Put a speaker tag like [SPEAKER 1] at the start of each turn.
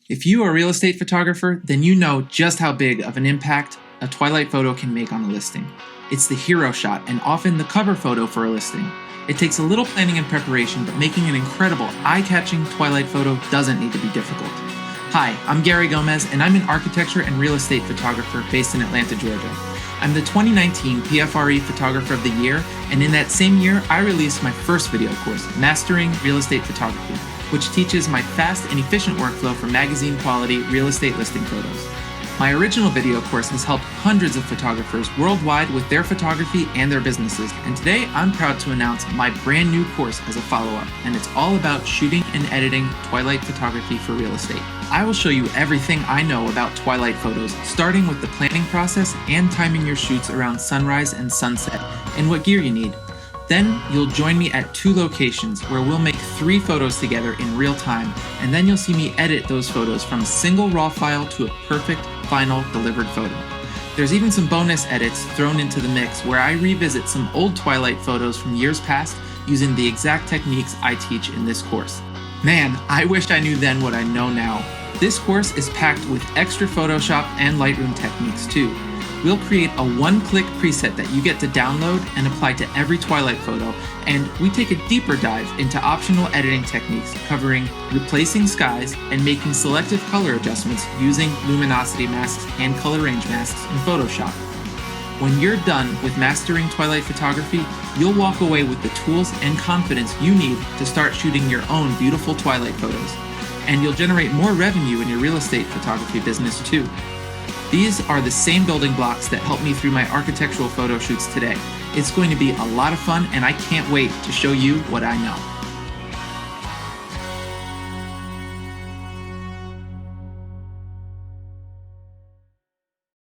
[SPEAKER 1] If you are a real estate photographer, then you know just how big of an impact a Twilight photo can make on a listing. It's the hero shot and often the cover photo for a listing. It takes a little planning and preparation, but making an incredible, eye-catching Twilight photo doesn't need to be difficult. Hi, I'm Garey Gomez, and I'm an architecture and real estate photographer based in Atlanta, Georgia. I'm the 2019 PFRE Photographer of the Year, and in that same year, I released my first video course, Mastering Real Estate Photography, which teaches my fast and efficient workflow for magazine-quality real estate listing photos. My original video course has helped hundreds of photographers worldwide with their photography and their businesses, and today I'm proud to announce my brand new course as a follow-up, and it's all about shooting and editing Twilight photography for real estate. I will show you everything I know about Twilight photos, starting with the planning process and timing your shoots around sunrise and sunset, and what gear you need. Then you'll join me at 2 locations where we'll make 3 photos together in real time, and then you'll see me edit those photos from a single raw file to a perfect final delivered photo. There's even some bonus edits thrown into the mix where I revisit some old Twilight photos from years past using the exact techniques I teach in this course. Man, I wish I knew then what I know now. This course is packed with extra Photoshop and Lightroom techniques too. We'll create a one-click preset that you get to download and apply to every Twilight photo, and we take a deeper dive into optional editing techniques covering replacing skies and making selective color adjustments using luminosity masks and color range masks in Photoshop. When you're done with mastering Twilight photography, you'll walk away with the tools and confidence you need to start shooting your own beautiful Twilight photos, and you'll generate more revenue in your real estate photography business too. These are the same building blocks that helped me through my architectural photo shoots today. It's going to be a lot of fun, and I can't wait to show you what I know.